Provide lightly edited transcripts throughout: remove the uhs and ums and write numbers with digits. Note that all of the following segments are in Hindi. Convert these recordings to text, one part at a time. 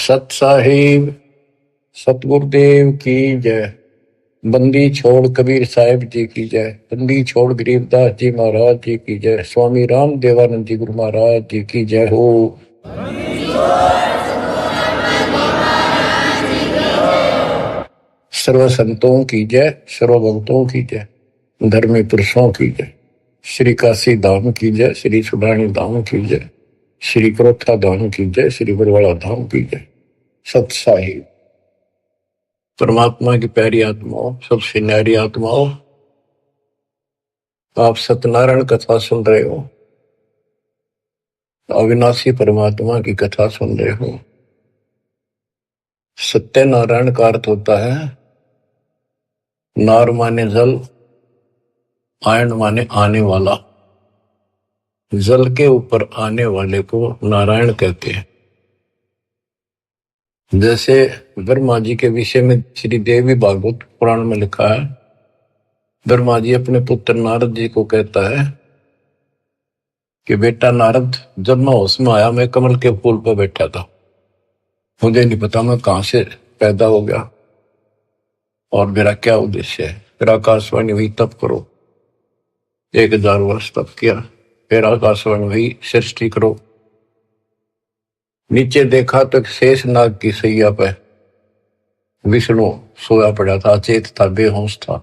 सत साहिब सतगुरुदेव की जय। बंदी छोड़ कबीर साहिब जी की जय। बंदी छोड़ गरीबदास जी महाराज जी की जय। स्वामी राम देवानंद जी गुरु महाराज जी की जय हो। सर्व संतों की जय, सर्व भक्तों की जय, धर्मी पुरुषों की जय। श्री काशी धाम की जय, श्री सुडानी धाम की जय, श्री क्रोथा धाम की जय, श्री बरवाड़ा धाम की जय। सत साहिब परमात्मा की प्यारी आत्माओं, सबसे न्यारी आत्माओं, आप सत्यनारायण कथा सुन रहे हो, अविनाशी परमात्मा की कथा सुन रहे हो। सत्यनारायण का अर्थ होता है नार माने जल, आयन माने आने वाला। जल के ऊपर आने वाले को नारायण कहते हैं। जैसे ब्रह्मा जी के विषय में श्री देवी भागवत पुराण में लिखा है, ब्रह्मा जी अपने पुत्र नारद जी को कहता है कि बेटा नारद, जब मैं होश में आया मैं कमल के फूल पर बैठा था, मुझे नहीं पता मैं कहां से पैदा हो गया और मेरा क्या उद्देश्य है। फिर आकाशवाणी हुई तप करो, 1000 वर्ष तप किया। फिर आकाशवाणी हुई सृष्टि करो। नीचे देखा तो एक शेष नाग की सैया पे विष्णु सोया पड़ा था, अचेत था, बेहोश था।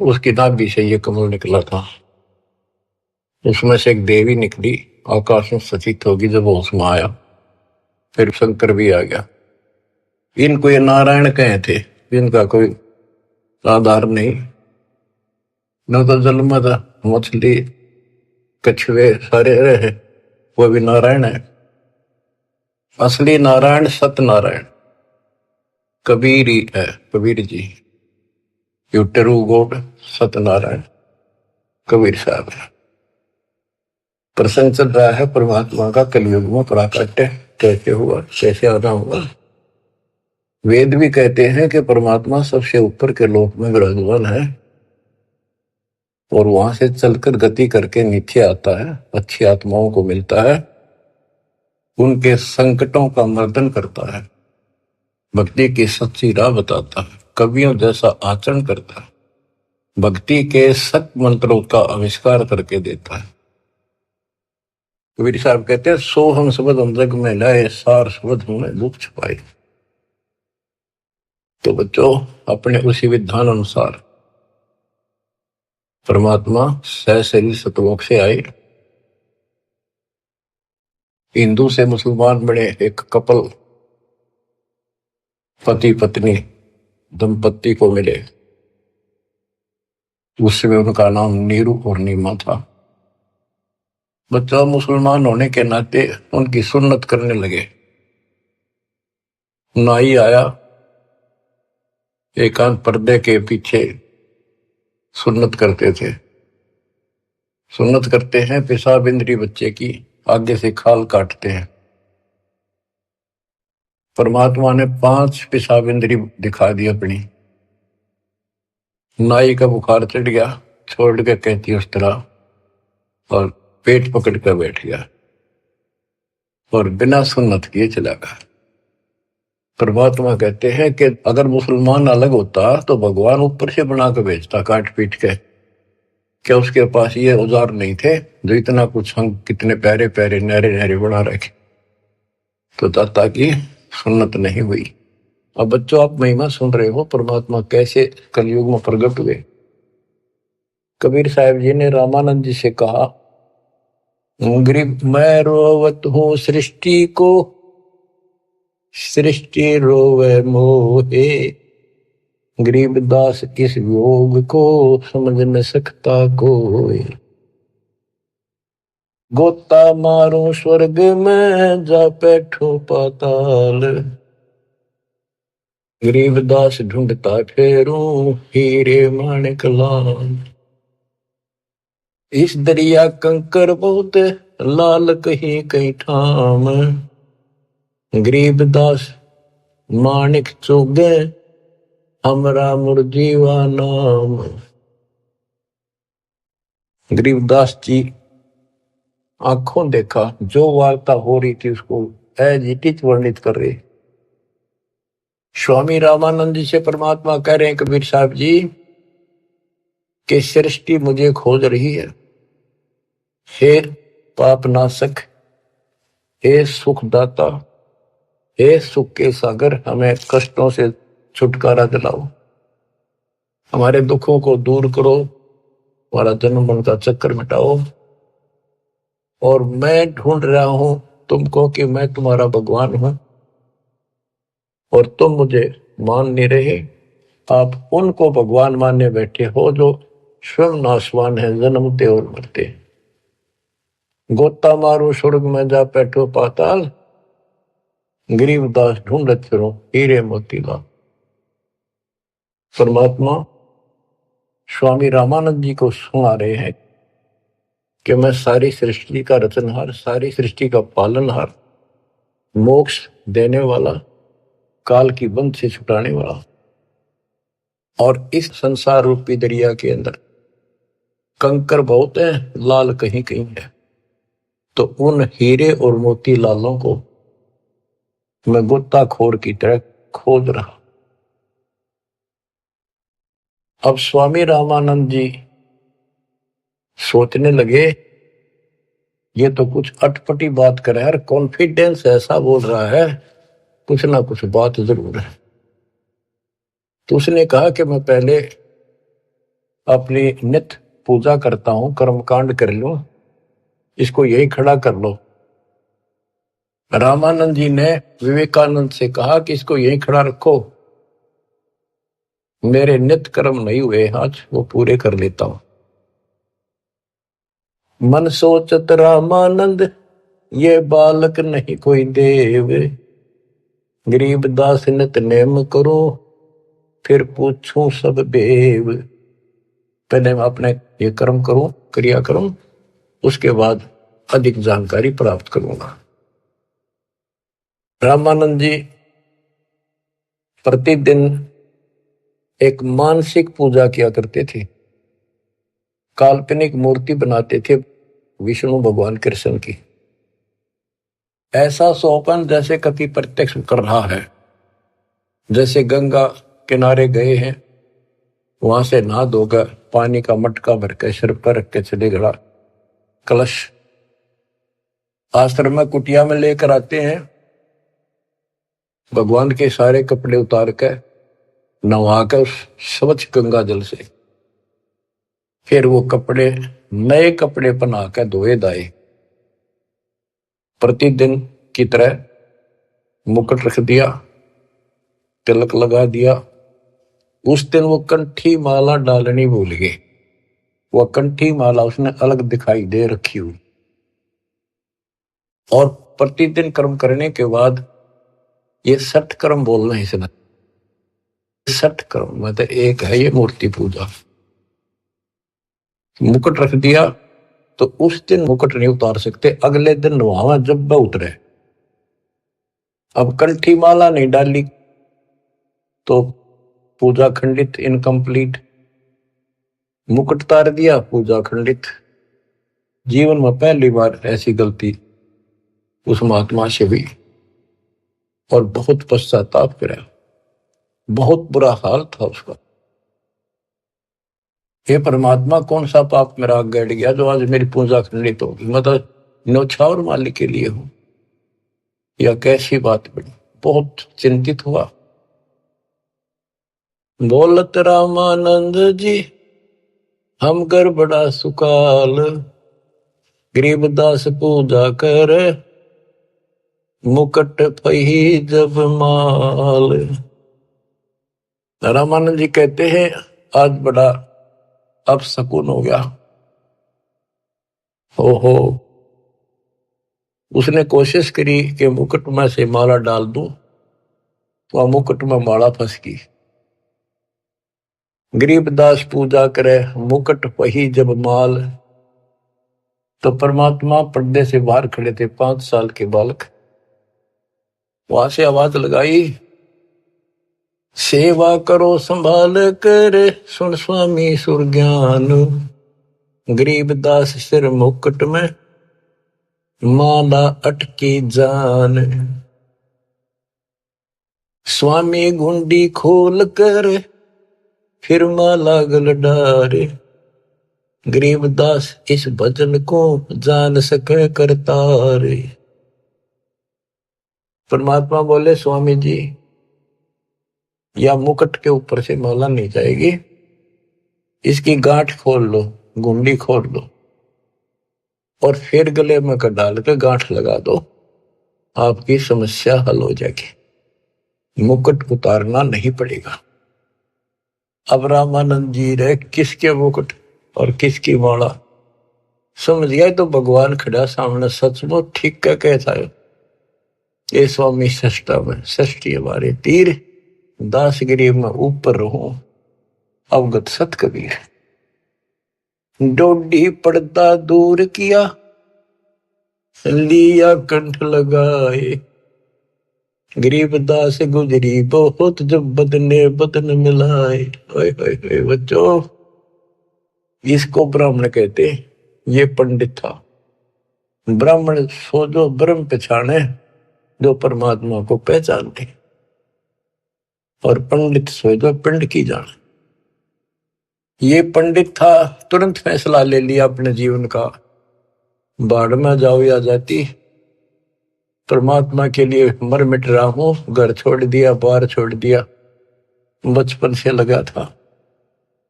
उसकी नाभि से ये कमल निकला था। उसमें से एक देवी निकली, आकाश में सचित होगी जब होश में आया। फिर शंकर भी आ गया। इनको ये नारायण कहे थे, इनका कोई आधार नहीं। न तो जल में था, मछली कछुए सारे रहे, वो भी नारायण है। असली नारायण सत्यनारायण कबीर ही है, Kabir ji. You true God Satyanarayan Kabir Sahab है। प्रसंग चल रहा है परमात्मा का कलयुग में प्राकट्य कैसे हुआ, कैसे आना हुआ। वेद भी कहते हैं कि परमात्मा सबसे ऊपर के लोक में विराजमान है और वहां से चलकर गति करके नीचे आता है, अच्छी आत्माओं को मिलता है, उनके संकटों का मर्दन करता है, भक्ति की सच्ची राह बताता है, कवियों जैसा आचरण करता है, भक्ति के सत मंत्रों का आविष्कार करके देता है। कबीर साहब कहते हैं, सो हम शब्द हम जग में लाए, सार शब्द हमने दुख छुपाए। तो बच्चों, अपने उसी विधान अनुसार परमात्मा सहशरीर सतलोक से आए, हिंदू से मुसलमान बने एक कपल, पति पत्नी दंपत्ति को मिले। उसमें उनका नाम नीरू और नीमा था। बच्चा मुसलमान होने के नाते उनकी सुन्नत करने लगे। नाई आया, एकांत पर्दे के पीछे सुन्नत करते थे। सुन्नत करते हैं, पेशाब इंद्री बच्चे की आगे से खाल काटते हैं। परमात्मा ने 5 पेशाब इंद्री दिखा दी अपनी। नाई का बुखार चढ़ गया, छोड़ के कहती उस तरह, और पेट पकड़ कर बैठ गया और बिना सुन्नत किए चला गया। परमात्मा कहते हैं कि अगर मुसलमान अलग होता तो भगवान ऊपर से बना के भेजता काट पीट के। क्या उसके पास ये औजार नहीं थे जो इतना कुछ हम कितने प्यारे प्यारे नहरे नहरे बना रखे। तो दाता की सुन्नत नहीं हुई। अब बच्चों, आप महिमा सुन रहे हो परमात्मा कैसे कलयुग में प्रकट हुए। कबीर साहब जी ने रामानंद जी से कहा, गरीब मैं रोवत हूं सृष्टि को, सृष्टि रोवे मोहे, गरीबदास इस योग को समझ न सकता कोई। गोता मारूं स्वर्ग में जा बैठूं पाताल, गरीबदास ढूंढता फेरूं हीरे माणिक लाल। इस दरिया कंकर बहुत लाल कहीं कहीं ठाम, गरीबदास माणिक चोगे हमरा मुरजीवा नाम। गरीबदास जी आंखों देखा, जो वार्ता हो रही थी उसको एज इट इज वर्णित कर रहे। स्वामी रामानंद जी से परमात्मा कह रहे हैं कबीर साहब जी कि सृष्टि मुझे खोज रही है। हे पाप नाशक, हे सुखदाता, हे सुख के सागर, हमें कष्टों से छुटकारा दिलाओ, हमारे दुखों को दूर करो, हमारा जन्म मरण का चक्कर मिटाओ। और मैं ढूंढ रहा हूं तुमको कि मैं तुम्हारा भगवान हूं और तुम मुझे मान नहीं रहे। आप उनको भगवान मानने बैठे हो जो स्वयं नाशवान है, जन्मते और मरते। गोता मारो स्वर्ग में जा बैठो पाताल, गरीबदास ढूंढत फिरो हीरे मोतीलाल। परमात्मा स्वामी रामानंद जी को सुना रहे हैं कि मैं सारी सृष्टि का रचनहार, सारी सृष्टि का पालनहार, मोक्ष देने वाला, काल की बंध से छुटाने वाला, और इस संसार रूपी दरिया के अंदर कंकर बहुत है, लाल कहीं कहीं है, तो उन हीरे और मोती लालों को मैं गोताखोर की तरह खोज रहा। अब स्वामी रामानंद जी सोचने लगे ये तो कुछ अटपटी बात कर रहा है, कॉन्फिडेंस ऐसा बोल रहा है, कुछ ना कुछ बात जरूर है। तो उसने कहा कि मैं पहले अपनी नित्य पूजा करता हूं, कर्मकांड कर लूं, इसको यही खड़ा कर लो। रामानंद जी ने विवेकानंद से कहा कि इसको यही खड़ा रखो, मेरे नित्य कर्म नहीं हुए आज, वो पूरे कर लेता हूं। मन सोचत रामानंद ये बालक नहीं कोई देव, गरीब दास नित नेम करो फिर पूछूं सब बेव। पहले मैं अपने ये कर्म करूं, क्रिया करूं, उसके बाद अधिक जानकारी प्राप्त करूंगा। रामानंद जी प्रतिदिन एक मानसिक पूजा किया करते थे, काल्पनिक मूर्ति बनाते थे विष्णु भगवान कृष्ण की, ऐसा सोपन जैसे कभी प्रत्यक्ष कर रहा है। जैसे गंगा किनारे गए हैं, वहां से नहा धोकर पानी का मटका भर के सिर पर रख के चले गया, कलश आश्रम में कुटिया में लेकर आते हैं, भगवान के सारे कपड़े उतार कर नहाकर स्वच्छ गंगा जल से, फिर वो कपड़े नए कपड़े पहना कर धोए दाए। प्रतिदिन की तरह मुकुट रख दिया, तिलक लगा दिया। उस दिन वो कंठी माला डालनी भूल गए, वह कंठी माला उसने अलग दिखाई दे रखी हुई। और प्रतिदिन कर्म करने के बाद ये 60 कर्म बोलना इसने, 60 कर्म मतलब एक है ये मूर्ति पूजा। मुकुट रख दिया तो उस दिन मुकुट नहीं उतार सकते, अगले दिन वहां जब उतरे। अब कंठी माला नहीं डाली तो पूजा खंडित, इनकम्प्लीट। मुकुट उतार दिया, पूजा खंडित। जीवन में पहली बार ऐसी गलती उस महात्मा से हुई और बहुत पश्चाताप करा, बहुत बुरा हाल था उसका। हे परमात्मा, कौन सा पाप मेरा गड़ गया जो आज मेरी पूजा खंडित होगी, मतलब न्यौछावर मालिक के लिए हूं, या कैसी बात बनी। बहुत चिंतित हुआ। बोलत रामानंद जी हम कर बड़ा सुकाल, गरीबदास पूजा कर मुकट पही जब माल। रामानंद जी कहते हैं आज बड़ा अब सकून हो गया। हो उसने कोशिश करी कि मुकुट में से माला डाल दूं, तो मुकुट में माला फंस गई। गरीबदास पूजा करे मुकुट पही जब माल, तो परमात्मा पर्दे से बाहर खड़े थे, 5 साल के बालक। वहां से आवाज लगाई, सेवा करो संभाल कर सुन स्वामी सुर ज्ञान, गरीबदास सिर मुकुट में माला अटकी जान। स्वामी गुंडी खोल कर फिर माला गल डारे। गरीबदास इस भजन को जान सके करतारे। परमात्मा बोले स्वामी जी, या मुकुट के ऊपर से माला नहीं जाएगी, इसकी गांठ खोल लो, गुंडी खोल लो और फिर गले में डाल के गांठ लगा दो, आपकी समस्या हल हो जाएगी, मुकुट उतारना नहीं पड़ेगा। अब रामानंद जी रहे किसके मुकुट और किसकी माला समझ गया तो भगवान खड़ा सामने, सचमुच ठीक क्या कहता है ये स्वामी सष्टा में षष्ठी हमारे तीर, दासगिरी में ऊपर रहूं अवगत सत कबीर। डोडी पर्दा दूर किया लिया कंठ लगाए। गरीबदास गुजरी बहुत जब बदने बदन मिलाए। बच्चों इसको ब्राह्मण कहते, ये पंडित था। ब्राह्मण सो जो ब्रह्म पहचाने, जो परमात्मा को पहचानते, और पंडित सो जो पिंड की जाने। ये पंडित था, तुरंत फैसला ले लिया अपने जीवन का, बाढ़ में जाओ या जाती, परमात्मा के लिए मर मिट रहा हूं। घर छोड़ दिया, बार छोड़ दिया, बचपन से लगा था,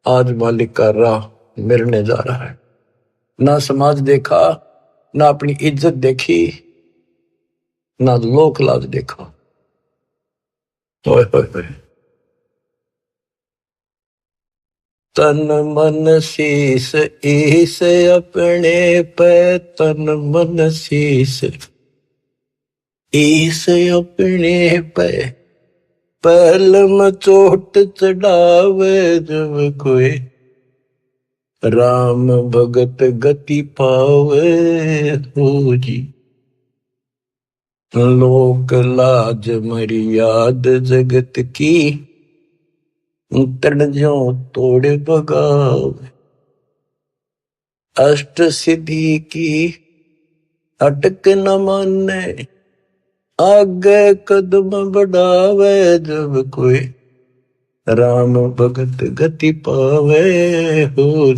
आज मालिक का राह मिलने जा रहा है। ना समाज देखा, ना अपनी इज्जत देखी, ना लोक लाज देखा। तन मन शीस ईस अपने पे, तन मन शीस ईस अपने पे, पहल में चोट चढ़ावे जब कोई, राम भगत गति पावे हो जी। लोक लाज मर्याद जगत की, तड़ जो तोड़े बगावे। अष्ट सिद्धि की अटक न माने, आगे कदम बढ़ावे जब कोई, राम भगत गति पावे हो।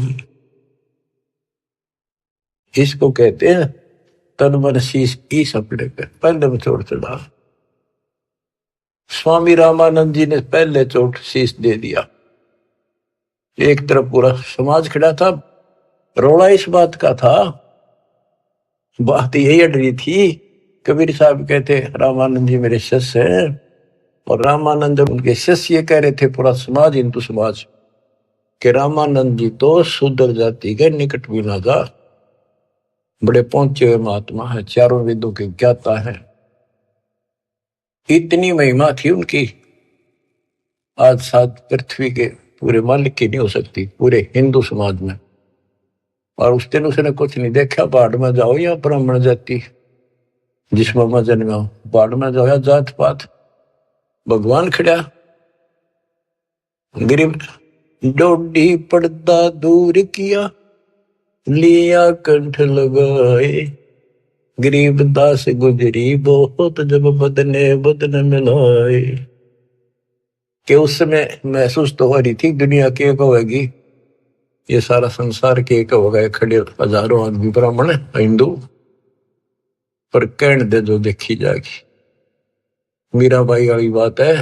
इसको कहते हैं तन मन शीश ईस अपने पे, पहले में चोट चढ़ा। स्वामी रामानंद जी ने पहले चोट शीश दे दिया। एक तरफ पूरा समाज खड़ा था, रोड़ा इस बात का था, बात यही अड़ रही थी। कबीर साहब कहते रामानंद जी मेरे शिष्य हैं, और रामानंद उनके शिष्य ये कह रहे थे, पूरा समाज हिंदू समाज, कि रामानंद जी तो शूद्र जाति के निकट भी ना जा, बड़े पहुंचे हुए महात्मा है, चारों वेदों के ज्ञाता है। इतनी महिमा थी उनकी, आज साथ पृथ्वी के पूरे मालिक की नहीं हो सकती पूरे हिंदू समाज में। और उस दिन उसने कुछ नहीं देखा, बाढ़ में जाओ या ब्राह्मण जाति, जिसमें मैं जन्मा, बाढ़ में जाओ या जात पात, भगवान खड़ा। गरीब डोडी पर्दा दूर किया लिया कंठ लगाए। गरीबदास गुजरी बहुत जब बदने बदन मिलाए। कि उस समय महसूस तो हो रही थी दुनिया के होगी, ये सारा संसार के एक हो गए, खड़े हजारों आदमी ब्राह्मण हिंदू, पर कहन दे जो देखी जाएगी। मीराबाई वाली बात है,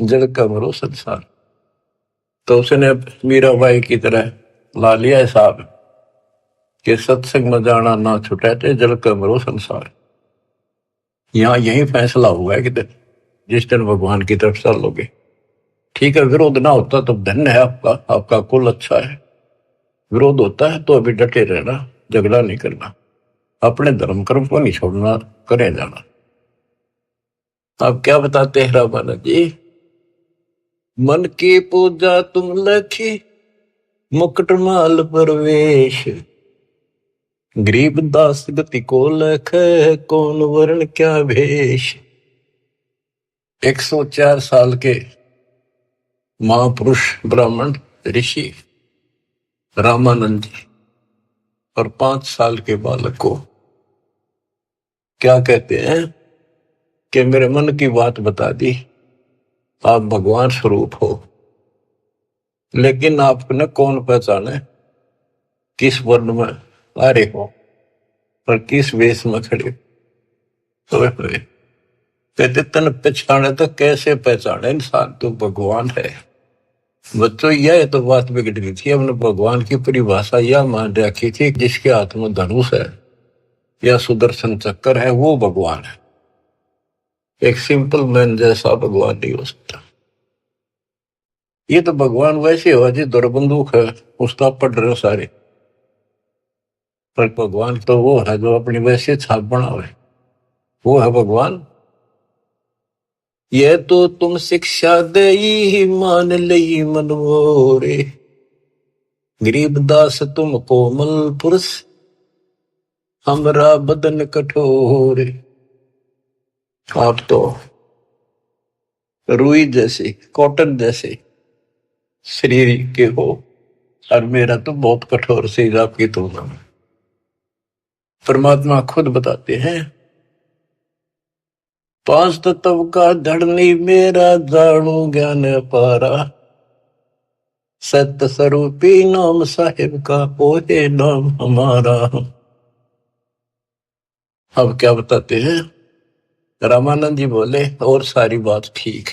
जड़ का मरो संसार। तो उसने मीराबाई की तरह ला लिया हिसाब कि सत्संग में जाना ना छुटे थे, जल का मरो संसार। यहाँ यही फैसला हुआ है कि जिस दिन भगवान की तरफ चलोगे, ठीक है, विरोध ना होता तो धन्य है आपका, आपका कुल अच्छा है। विरोध होता है तो अभी डटे रहना, झगड़ा नहीं करना, अपने धर्म कर्म को नहीं छोड़ना, करे जाना। आप क्या बताते हैं रामानंद जी, मन की पूजा तुम लखी मुकुट माल परवेश। गरीबदास गति को लख कौन वर्ण क्या भेष। 104 साल के महापुरुष ब्राह्मण ऋषि रामानंद जी और 5 साल के बालक को क्या कहते हैं कि मेरे मन की बात बता दी, आप भगवान स्वरूप हो, लेकिन आपने कौन पहचाने, किस वर्ण में आ रहे हो और किस वेश में खड़े हुए हुए। कहते तन पहचाने तो कैसे पहचाने इंसान, तो भगवान है। बच्चों यह तो बात बिगड़ गई थी, हमने भगवान की परिभाषा यह मान रखी थी जिसके हाथ में धनुष है या सुदर्शन चक्कर है वो भगवान है। एक सिंपल मैन जैसा भगवान नहीं हो सकता। ये तो भगवान वैसे हो जी दौड़ बंदूक है उसका पढ़ रहे हो सारे, पर भगवान तो वो है जो अपनी वैसे छाप बनावे, वो है भगवान। ये तो तुम शिक्षा दे ही मान लई मनमोरे, गरीबदास तुम कोमल पुरुष, हमरा बदन कठोर। आप तो रुई जैसे कॉटन जैसे शरीर के हो, और मेरा तो बहुत कठोर शरीर आपकी तुलना में। परमात्मा खुद बताते हैं, पांच तत्व का धड़नी मेरा जानू ज्ञान पारा, सत्य स्वरूपी नाम साहिब का ओहे नाम हमारा। अब क्या बताते हैं, रामानंद जी बोले और सारी बात ठीक,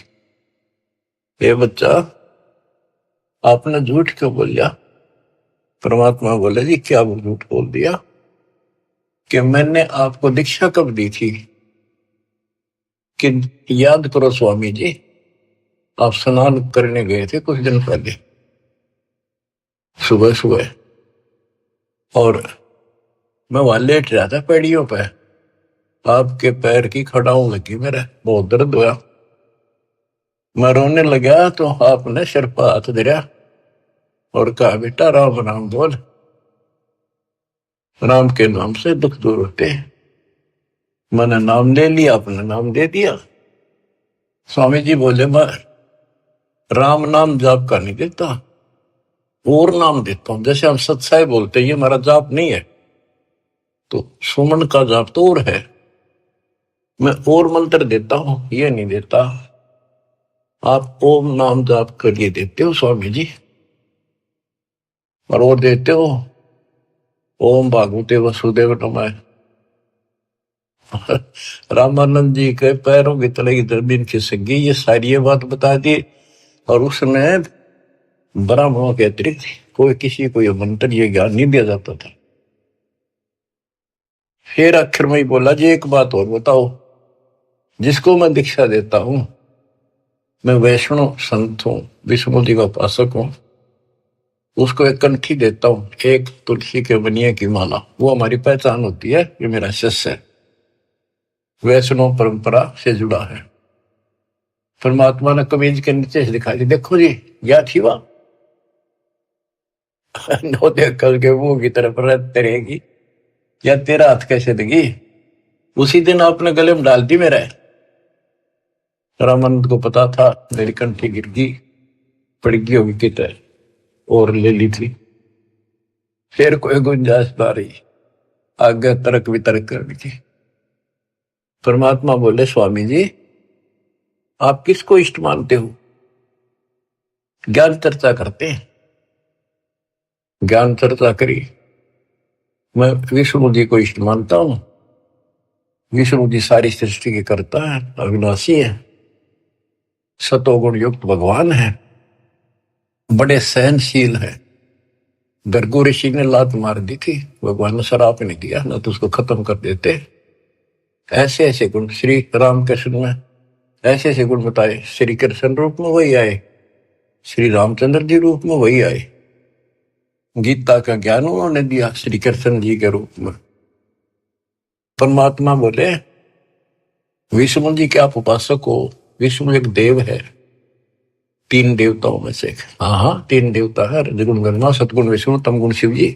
ये बच्चा आपने झूठ क्यों बोल दिया। परमात्मा बोले जी क्या वो झूठ बोल दिया, कि मैंने आपको दीक्षा कब दी थी, कि याद करो स्वामी जी, आप स्नान करने गए थे कुछ दिन पहले सुबह सुबह, और मैं वहां लेट रहा था पैड़ियों पे, आपके पैर की खड़ाऊ लगी, मेरा बहुत दर्द हुआ, मैं रोने लगा तो आपने सिर पर हाथ धरा और कहा बेटा राम राम बोल, राम के नाम से दुख दूर होते हैं। मैंने नाम ले लिया, आपने नाम दे दिया। स्वामी जी बोले मैं राम नाम जाप का नहीं देता, और नाम देता हूं, जैसे हम सत्साई बोलते हैं, ये हमारा जाप नहीं है, तो सुमन का जाप तो और है, मैं और मंत्र देता हूं, ये नहीं देता। आप ओम नाम जाप करके देते हो स्वामी जी, और वो देते हो ओम भागवते वसुदेव नमः। रामानंद जी के पैरों की तले की जमीन खिसक गई, ये सारी ये बात बता दी, और उसने ब्राह्मणों के अतिरिक्त कोई किसी को ये मंत्र ये ज्ञान नहीं दिया जाता था। फिर आखिर में ही बोला जी एक बात और बताओ, जिसको मैं दीक्षा देता हूं, मैं वैष्णव संत हूं, विष्णु जी का उपासक हूं, उसको एक कंठी देता हूं, एक तुलसी के बनिए की माला, वो हमारी पहचान होती है, ये मेरा शिष्य है, वैष्णव परंपरा से जुड़ा है। परमात्मा ने कमीज के नीचे से दिखा दी, देखो जी क्या थी वह नो देख करके मुंह की तरफ रहते रहेगी, या तेरा हाथ कैसे देगी। उसी दिन आपने गले में डाल दी मेरा। रामानंद को पता था मेरी कंठी गिर गई, पड़ गई होगी कितने, और ले ली थी। फिर कोई गुंजाइश ना रही, आगे तर्क वितर्क करने की। परमात्मा बोले स्वामी जी आप किसको इष्ट मानते हो। ज्ञान चर्चा करते हैं, ज्ञान चर्चा करी, मैं विष्णु जी को इष्ट मानता हूं। विष्णु जी सारी सृष्टि के कर्ता है, अविनाशी है, सतोगुण युक्त भगवान है, बड़े सहनशील है। भृगु ऋषि ने लात मार दी थी, भगवान ने शराप नहीं दिया, ना तो उसको खत्म कर देते। ऐसे ऐसे गुण श्री रामकृष्ण में ऐसे ऐसे गुण बताए, श्री कृष्ण रूप में वही आए, श्री रामचंद्र जी रूप में वही आए, गीता का ज्ञान उन्होंने दिया श्री कृष्ण जी के रूप में। परमात्मा बोले विष्णु जी के आप उपासक हो, विष्णु एक देव है, तीन देवताओं में से एक। हाँ हाँ तीन देवता है, रजगुण ब्रह्मा, सतगुण विष्णु, तमगुण शिव जी।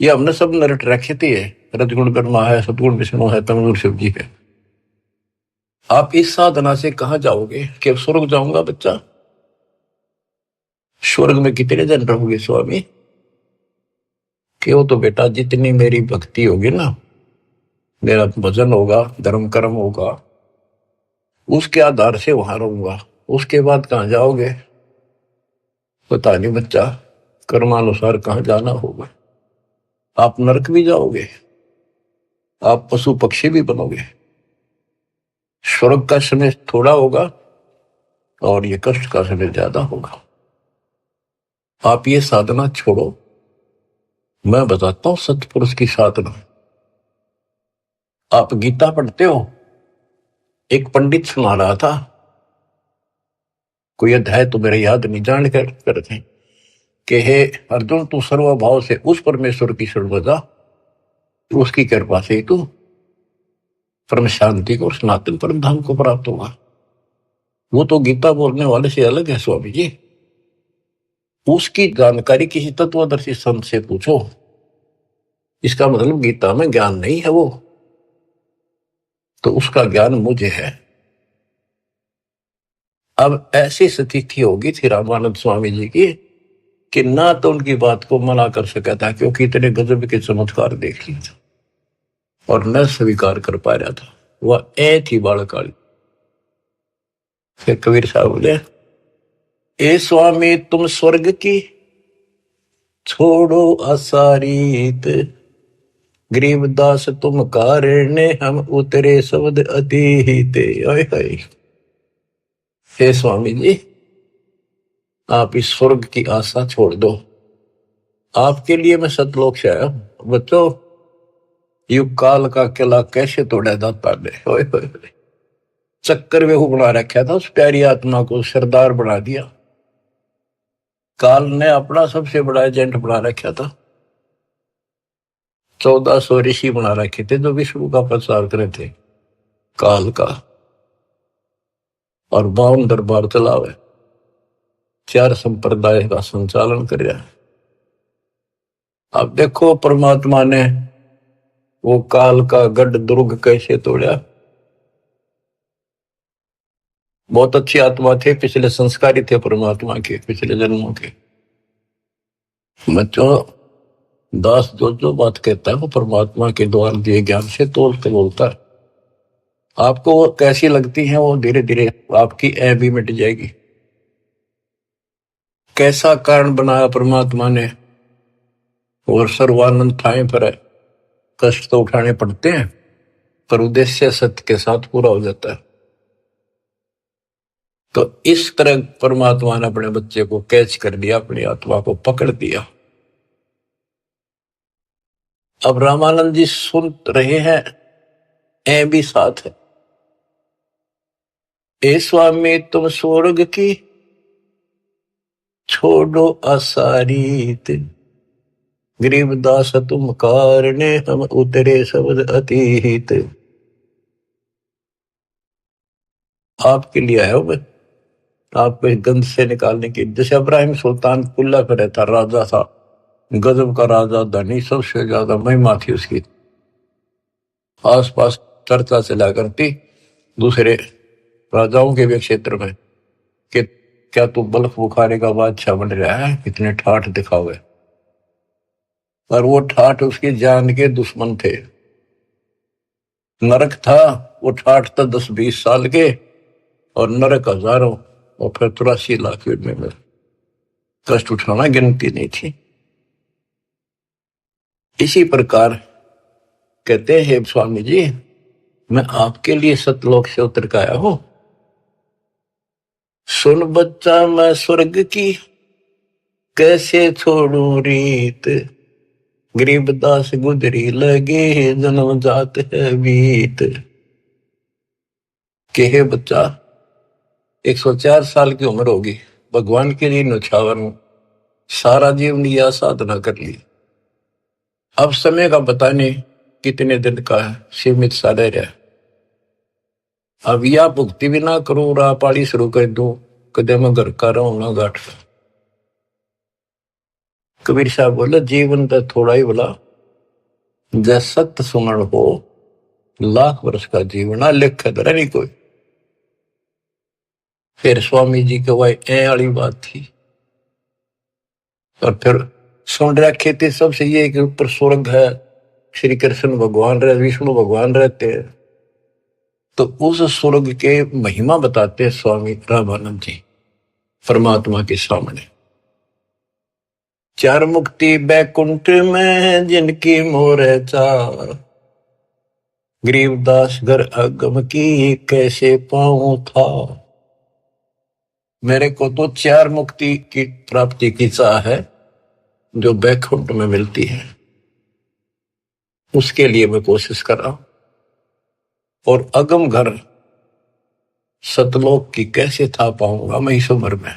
ये हमने सब नरट रखी थी, रजगुण ब्रह्मा है, सतगुण विष्णु है, तमगुण शिव जी है। आप इस साधना से कहां जाओगे, कि स्वर्ग जाऊंगा बच्चा। स्वर्ग में कितने दिन रहोगे स्वामी, कि वो तो बेटा जितनी मेरी भक्ति होगी ना मेरा भजन होगा, धर्म कर्म होगा, उसके आधार से वहां रहूंगा। उसके बाद कहाँ जाओगे पता नहीं बच्चा, कर्मानुसार कहाँ जाना होगा। आप नरक भी जाओगे, आप पशु पक्षी भी बनोगे। स्वर्ग का समय थोड़ा होगा और ये कष्ट का समय ज्यादा होगा। आप ये साधना छोड़ो, मैं बताता हूं सतपुरुष की साधना। आप गीता पढ़ते हो, एक पंडित सुना रहा था, कोई अध्याय तो मेरे याद नहीं, जान कर करते कि हे अर्जुन, तू सर्वभाव से उस परमेश्वर की शरण में जा, उसकी कृपा से तू परम शांति को और सनातन परम धाम को प्राप्त होगा। वो तो गीता बोलने वाले से अलग है स्वामी जी। उसकी जानकारी किसी तत्वदर्शी संत से पूछो, इसका मतलब गीता में ज्ञान नहीं है वो, तो उसका ज्ञान मुझे है। अब ऐसी स्थिति होगी थी रामानंद स्वामी जी की कि ना तो उनकी बात को मना कर सका था, क्योंकि इतने गजब के चमत्कार देख लिए थे, और न स्वीकार कर पा रहा था। वह ए थी बालकाली। फिर कबीर साहब बोले, ए स्वामी तुम स्वर्ग की छोड़ो असारीत, गरीबदास तुम कारण हम उतरे शब्द अतीत। हे स्वामी जी, आप इस स्वर्ग की आशा छोड़ दो, आपके लिए मैं सतलोक से आया हूं। बच्चों, युग काल का किला कैसे तोड़ा जाता है। चक्कर में बना रखा था उस प्यारी आत्मा को, सरदार बना दिया। काल ने अपना सबसे बड़ा एजेंट बना रखा था। 1400 ऋषि बना रखे थे जो विष्णु का प्रचार करे थे, काल का, और 52 दरबार चलावे, 4 संप्रदाय का संचालन कर रहा है। अब देखो परमात्मा ने वो काल का गढ़ दुर्ग कैसे तोड़ा। बहुत अच्छी आत्मा थे, पिछले संस्कारी थे परमात्मा के, पिछले जन्मों के। बच्चों, दास जो बात कहता है वो परमात्मा के द्वारा दिए ज्ञान से तोल के बोलता है। आपको वो कैसी लगती है, वो धीरे धीरे आपकी ऐ भी मिट जाएगी। कैसा कारण बनाया परमात्मा ने, और सर्वानंद ठाए पर है। कष्ट तो उठाने पड़ते हैं, पर उद्देश्य सत्य के साथ पूरा हो जाता है। तो इस तरह परमात्मा ने अपने बच्चे को कैच कर लिया, अपनी आत्मा को पकड़ दिया। अब रामानंद जी सुन रहे हैं, ऐ भी साथ है। ए स्वामी तुम स्वर्ग की छोड़ो असारीत, गरीबदास तुम कारणे हम उतरे शब्द अतीत। आपके लिए आया मैं, आपको इस गंध से निकालने की। जैसे इब्राहिम सुल्तान कुल्ला पे रहता, राजा था, गजब का राजा, धनी, सबसे ज्यादा महिमा थी उसकी, आसपास चर्चा चला करती दूसरे राजाओं के भी क्षेत्र में कि क्या तू बल्ख बुखारे का बादशाह बन रहा है, इतने ठाठ दिखावे। पर वो ठाठ उसकी जान के दुश्मन थे। नरक था, वो ठाठ था 10-20 साल के, और नरक हजारों, और फिर 83 लाख में कष्ट उठाना गिनती नहीं थी। इसी प्रकार कहते हैं स्वामी जी, मैं आपके लिए सतलोक से उतर के आया हूं। सुन बच्चा मैं स्वर्ग की कैसे छोड़ू रीत, गरीबदास गुजरी लगे जन्म जात है बीत। के हे बच्चा, 104 साल की उम्र होगी, भगवान के लिए न्यौछावर हूं, सारा जीवन यह साधना कर ली। अब समय का पता नहीं कितने दिन का है, सीमित सा रह रहा है। अब या भुक्ति भी ना करूं, राह पाड़ी शुरू कर दूं, कदे मैं घर का रहूं ना घाट। कबीर साहब बोले, जीवन तो थोड़ा ही बोला, जैसे सत्य सुमरण हो, लाख वर्ष का जीवन आ, लेख धरा नहीं कोई। फिर स्वामी जी के वही ए वाली बात थी। और फिर सुन रखे थे सबसे ये कि ऊपर स्वर्ग है, श्री कृष्ण भगवान रहे, विष्णु भगवान रहते हैं। तो उस स्वर्ग के महिमा बताते हैं स्वामी रामानंद जी परमात्मा के सामने। चार मुक्ति बैकुंठ में जिनकी मोर चार, गरीबदास घर अगम की कैसे पाऊं था। मेरे को तो चार मुक्ति की प्राप्ति की चाह है जो बैकुंठ में मिलती है, उसके लिए मैं कोशिश कर रहा हूं। और अगम घर सतलोक की कैसे था पाऊंगा मैं इस उम्र में।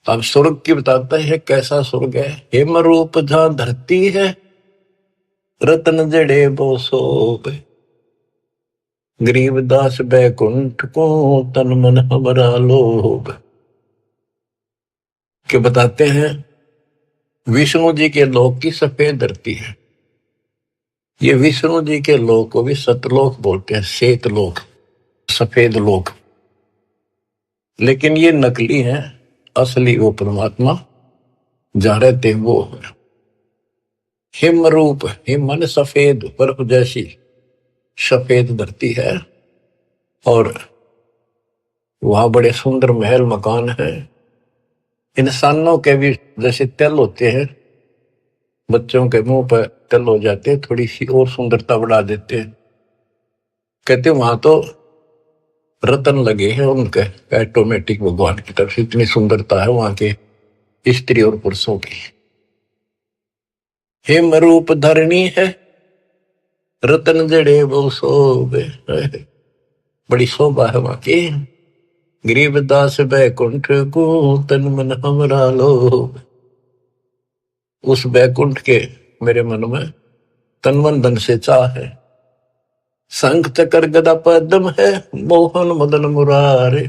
अब स्वर्ग की बताता है कैसा स्वर्ग है। हेम रूप जहां धरती है, रतन जड़े वो सोब, गरीबदास बैकुंठ को तन मन हमारा लोभ। के बताते हैं विष्णु जी के लोक की सफेद धरती है। ये विष्णु जी के लोक को भी सतलोक बोलते हैं, श्वेत लोक, सफेद लोक। लेकिन ये नकली है, असली वो परमात्मा जहां रहते हैं वो हिम रूप, हिम मन सफेद, बर्फ जैसी सफेद धरती है। और वहां बड़े सुंदर महल मकान है। इंसानों के भी जैसे तिल होते हैं, बच्चों के मुंह पर तिल हो जाते हैं, थोड़ी सी और सुंदरता बढ़ा देते हैं। कहते वहां तो रतन लगे हैं उनके ऑटोमेटिक, भगवान की तरफ से इतनी सुंदरता है वहां के स्त्री और पुरुषों की। हिम रूप धरणी है, रतन जड़े वो शोभे, बड़ी शोभा है वहां की। गरीबदास बैकुंठ को तन मन हमरा लोभ। उस बैकुंठ के मेरे मन में तन मन धन से चाह है। शंख चक्र गदा पद्म है, मोहन मदन मुरारे,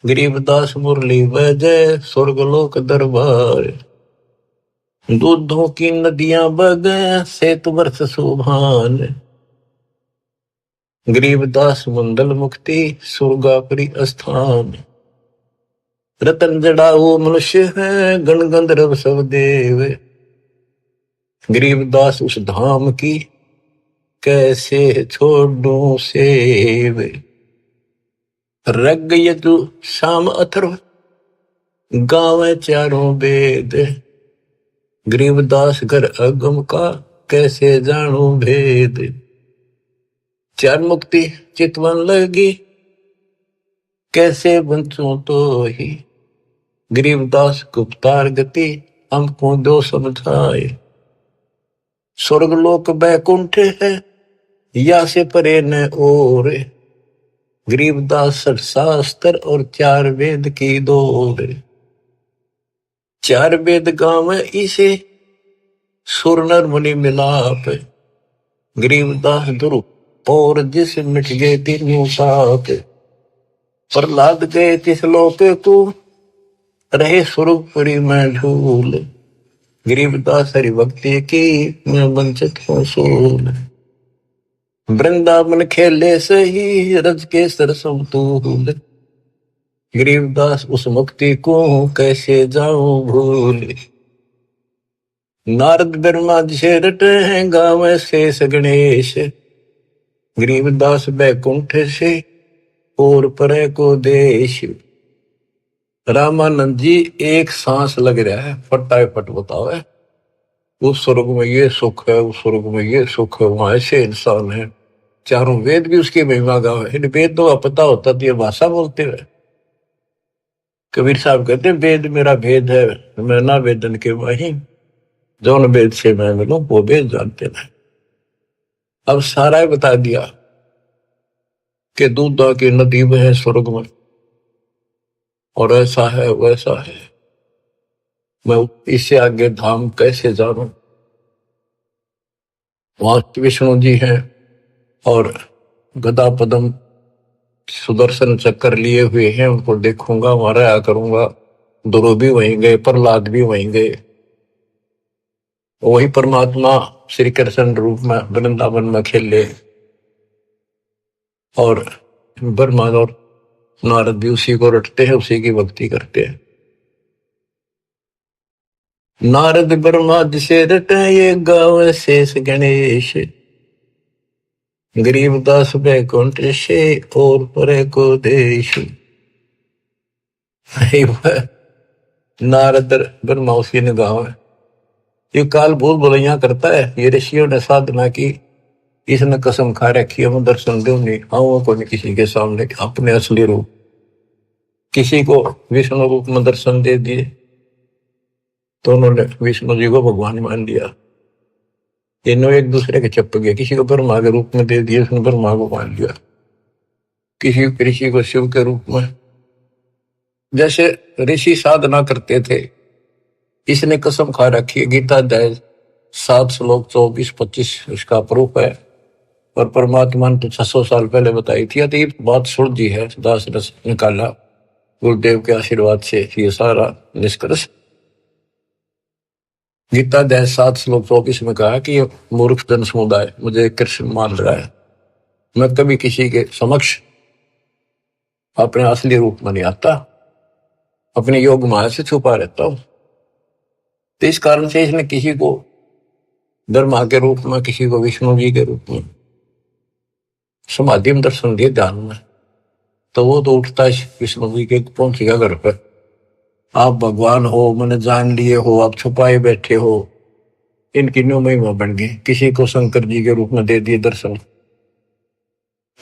गरीबदास मुरली बजय स्वर्गलोक दरबार। दूधों की नदियां बगे सेतु वर्ष सुभान, गरीबदास मंडल मुक्ति स्वर्गापरि स्थान। रतन जड़ाऊ मनुष्य है, गण गंधर्व सब देव, गरीबदास उस धाम की कैसे छोड़ूं सेव। रग यजु शाम अथर्व गावे चारों वेद, गरीबदास घर अगम का कैसे जानू भेद। चार मुक्ति चितवन लगी कैसे बंचूं तो ही, गरीबदास गुप्तार गति हमको दो समझाए। स्वर्गलोक बैकुंठ है या से परे न और, गरीबदास शास्त्र और चार वेद की दौड़। चार वेद गाँव इसे सुर नर मुनि मिलाप, गरीबदास ध्रुव और जिस मिट गए तीनों साप। प्रहलाद गए तिस लोक को रहे सुरपुरी में झूल, गरीबदास हरि भक्ति की मैं वंचित हूँ सूल। वृंदावन खेले सही रज के सरसम तूल, गरीबदास उस मुक्ति को कैसे जाऊं भूल। नारद ब्रह्मा जी से रटे हैं गावे शेष गणेश, गरीबदास बैकुंठ से और परे को देश। रामानंद जी एक सांस लग रहा है, फटाफट बताओ है। उस स्वर्ग में ये सुख है, उस स्वर्ग में ये सुख है, वहां ऐसे इंसान है। चारों वेद भी उसकी महिमा गावे। इन वेद तो पता होता तो ये भाषा बोलते हुए। कबीर साहब कहते वेद मेरा भेद है, मैं ना वेदन के वही, जौन वेद से मैं मिलूं वो वेद जानते नहीं। अब सारा बता दिया कि दूधा की नदी में है स्वर्ग में, और ऐसा है वैसा है। मैं इससे आगे धाम कैसे जानूं। वहां विष्णु जी हैं और गदा पदम सुदर्शन चक्कर लिए हुए हैं, उनको देखूंगा, वहां रहा करूंगा। ध्रुव भी वहीं गए, प्रहलाद भी वहीं गए। वही परमात्मा श्री कृष्ण रूप में वृंदावन में खेले, और ब्रह्मा और नारद भी उसी को रटते हैं, उसी की भक्ति करते हैं। नारद ब्रह्मा जिसे रटे ये गावे शेष गणेश, गरीबदास बैकुंठ से और परे को देश। नारद ब्रह्मा उसी ने गाँव है। ये काल भूल भुलैया करता है। ये ऋषियों ने साधना की, इसने कसम खा रखी है मैं दर्शन दूं नहीं, आऊंगा को नहीं किसी के सामने अपने असली रूप। किसी को विष्णु रूप में दर्शन दे दिए तो उन्होंने विष्णु जी को भगवान मान लिया। तीनों एक दूसरे के चप गए। किसी को ब्रह्मा के रूप में दे दिए, उसने ब्रह्मा को मान लिया। किसी को शिव के रूप में। जैसे ऋषि साधना करते थे, इसने कसम खा रखी है। गीता अध्याय 7 श्लोक 24-25 इसका प्रूफ है। और परमात्मा ने तो 600 साल पहले बताई थी। तो ये बात सुलझी है, दास रस निकाला गुरुदेव के आशीर्वाद से ये सारा निष्कर्ष। गीता अध्याय 7 श्लोक 24 में कहा कि ये मूर्ख जन समुदाय मुझे कृष्ण मान रहा है। मैं कभी किसी के समक्ष अपने असली रूप में नहीं आता, अपने योग माया से छुपा रहता हूं। तो इस कारण से इसने किसी को ब्रह्मा के रूप में, किसी को विष्णु जी के रूप में समाधि में दर्शन दिए ध्यान में, तो वो तो उठता है विष्णु जी के पहुंचेगा घर पर। आप भगवान हो, मैंने जान लिए हो, आप छुपाए बैठे हो, इनकी न्यू महिमा बन गई। किसी को शंकर जी के रूप में दे दिए दर्शन,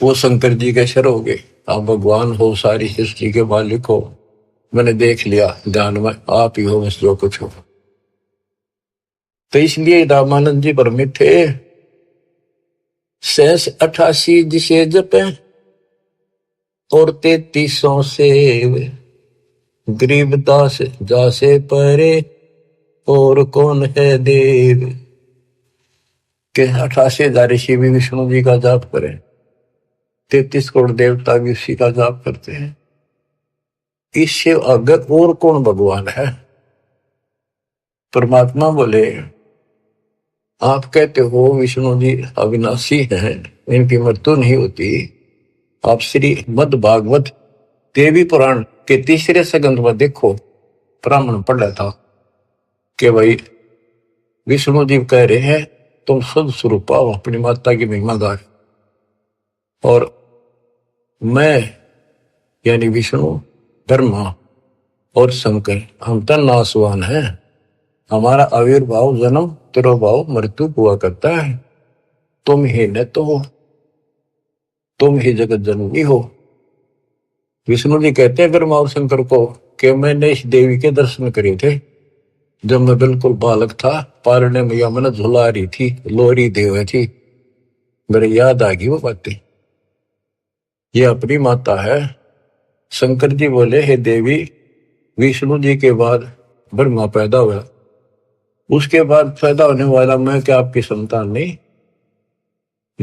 वो शंकर जी के शर हो गए। आप भगवान हो, सारी सृष्टि के मालिक हो, मैंने देख लिया ध्यान में, आप ही हो बस जो कुछ हो। तो इसलिए रामानंद जी भ्रमित थे। 88 जिसे जपे और 3300 से गरीबदास जासे परे और कौन है देव। के 88,000 ऋषि भी विष्णु जी का जाप करें, 33 करोड़ देवता भी उसी का जाप करते हैं। इससे अगर और कौन भगवान है। परमात्मा बोले आप कहते हो विष्णु जी अविनाशी हैं, इनकी मृत्यु नहीं होती। आप श्री मद भागवत देवी पुराण के 3 सेकंड में देखो, ब्राह्मण पढ़ रहा था कि भाई विष्णु जी कह रहे हैं तुम शुद्ध स्वरूप पाओ, अपनी माता की महिमा गाय, और मैं यानी विष्णु, ब्रह्मा और शंकर हम तो नासवान हैं। हमारा आविर्भाव, जन्म, तिरोभाव, मृत्यु हुआ करता है। तुम ही न तो हो, तुम ही जगत जननी हो। विष्णु जी कहते हैं ब्रह्मा और शंकर को कि मैंने इस देवी के दर्शन करे थे जब मैं बिल्कुल बालक था। पारने मैया मैंने झुला रही थी, लोरी देव थी, मेरे याद आ गई वो बातें। ये अपनी माता है। शंकर जी बोले हे देवी, विष्णु जी के बाद ब्रह्मा पैदा हुआ, उसके बाद पैदा होने वाला मैं क्या आपकी संतान नहीं?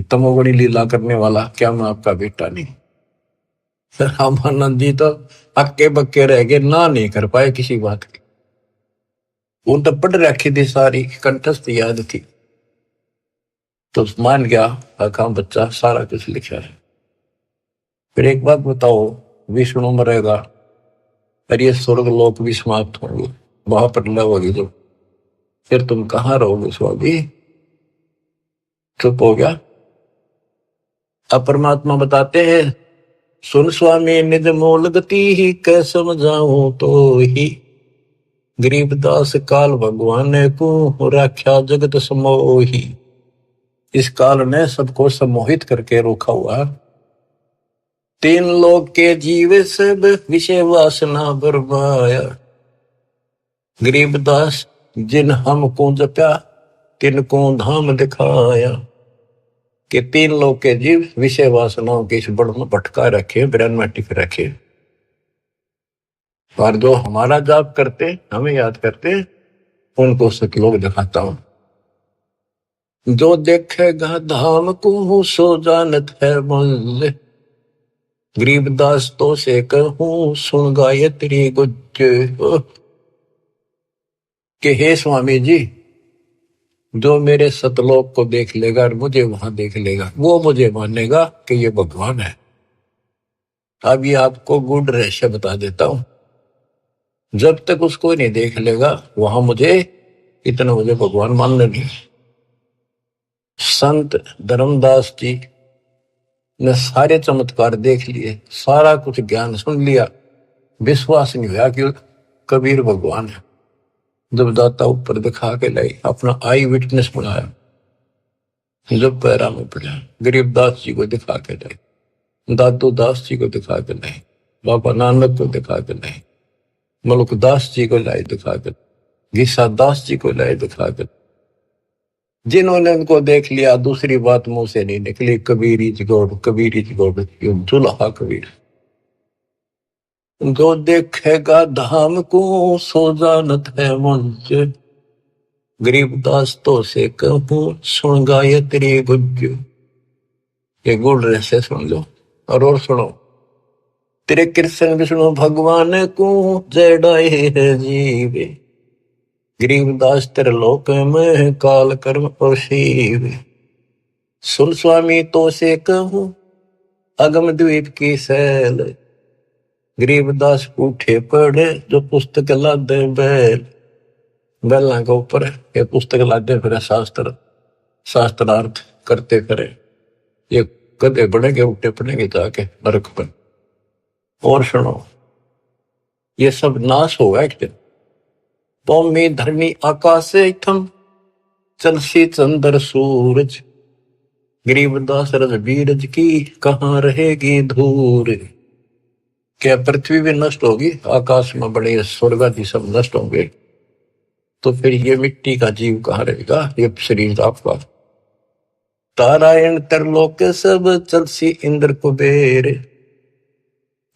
तमोगुणी लीला करने वाला क्या मैं आपका बेटा नहीं? रामानंद जी तो अक्के बक्के रह गए, ना नहीं कर पाए किसी बात की। वो तो पढ़ रखी थी, सारी कंठस्थ याद थी, तो मान गया आका बच्चा सारा कुछ लिखा है। फिर एक बात बताओ, विष्णु मरेगा और ये स्वर्ग लोक भी समाप्त होंगे, महाप्रलय होगी जब, फिर तुम कहाँ रहोगे स्वामी? चुप हो गया। अब परमात्मा बताते हैं सुन स्वामी निज मूल गति ही कै समझाऊं तो ही, गरीबदास काल भगवान को राख्या जगत समोही। इस काल ने सबको सम्मोहित करके रोका हुआ। 3 लोक के जीवे सब विषय वासना बरमाया, गरीबदास जिन हमको जप्या तिनको धाम दिखाया। कि 3 लोक के जीव विषय वासनाओं के इस बड़ में भटका रखे, ब्रेन में टिक रखे, और जो हमारा जाप करते, हमें याद करते, उनको सत लोग दिखाता हूं। जो देखेगा धाम को सो जानत है मुझ, गरीबदास तो से कहूं सुन गायत्री गुज। कि हे स्वामी जी, जो मेरे सतलोक को देख लेगा और मुझे वहां देख लेगा, वो मुझे मानेगा कि ये भगवान है। अब ये आपको गुड रहस्य बता देता हूं, जब तक उसको नहीं देख लेगा वहां मुझे इतना मुझे भगवान मानने नहीं। संत धर्मदास जी ने सारे चमत्कार देख लिए, सारा कुछ ज्ञान सुन लिया, विश्वास नहीं हुआ कि कबीर भगवान है। जब दाता ऊपर दिखा के लाई, अपना आई विटनेस बनाया, जब पैरा में पड़ा, गरीबदास जी को दिखा के लाई, दादू दास जी को दिखा के लाई, बाबा नानक को दिखा के लाई, मलुकदास जी को लाई दिखा के, गीसा दास जी को लाई दिखा के। जिन्होंने उनको देख लिया, दूसरी बात मुंह से नहीं निकली, कबीरी जगोड़, कबीरी जगोड़, दुल्हा कबीर। जो देखेगा धाम को सो जानत है मुझ, गरीबदास तो से कहूं सुन गायत्री गुज। ये गुड़ रहस्य सुन लो और सुनो। तेरे कृष्ण विष्णु भगवान को जय डाए है जीवे, गरीबदास तेरे लोक में काल कर्म शिव। सुन स्वामी तो से कहूं अगम द्वीप की सैल, गरीबदास उठे पढ़े जो पुस्तक लादे बैल। बैला के ऊपर ये पुस्तक लादे फिर शास्त्रार्थ करते फिरे, ये गधे बढ़ेंगे उठे पड़ेंगे जाके नरक पर। और सुनो, ये सब नाश होगा एक दिन। भूमि धरनी आकाश थम चलसी चंद्र सूरज, गरीबदास रजबीरज की कहाँ रहेगी धूर। क्या पृथ्वी भी नष्ट होगी, आकाश में बड़े स्वर्ग आदि सब नष्ट होंगे, तो फिर ये मिट्टी का जीव कहाँ रहेगा, ये शरीर आपका। तारायण तरलोक सब चलसी इंद्र कुबेर,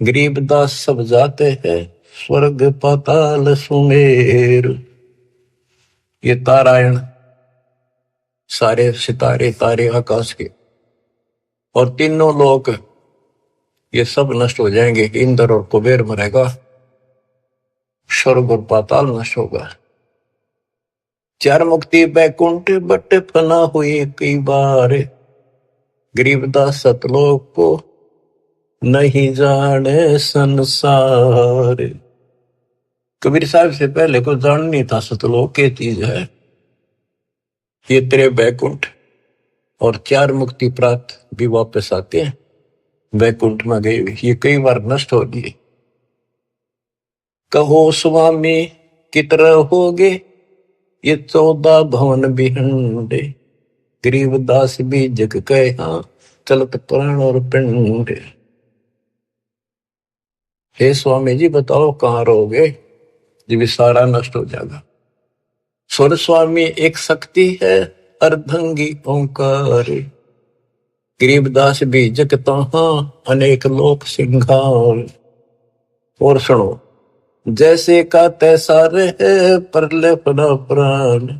गरीबदास सब जाते हैं स्वर्ग पाताल सुमेर। ये तारायण सारे सितारे तारे आकाश के और तीनों लोक ये सब नष्ट हो जाएंगे। इंद्र और कुबेर मरेगा, स्वर्ग और पाताल नष्ट होगा। चार मुक्ति बैकुंठ बट फना हुई कई बार, गरीबदास सतलोक को नहीं जाने संसार। कबीर साहब से पहले को जान नहीं था सतलोक के चीज है। ये तेरे बैकुंठ और चार मुक्ति प्राप्त भी वापस आते हैं, बैकुंठ में गए ये कई बार नष्ट हो गए। कहो स्वामी कितने होगे ये 14 भवन बिहंडे, गरीबदास भी जग कहा चलत प्राण और पिंड। हे स्वामी जी बताओ कहाँ रहोगे जब सारा नष्ट हो जाएगा। स्वर स्वामी एक शक्ति है अर्धंगी ओंकार, गरीबदास भी जग तहाँ अनेक लोक सिंगार। और सुनो, जैसे का तैसा रहे परले पड़ा प्राण,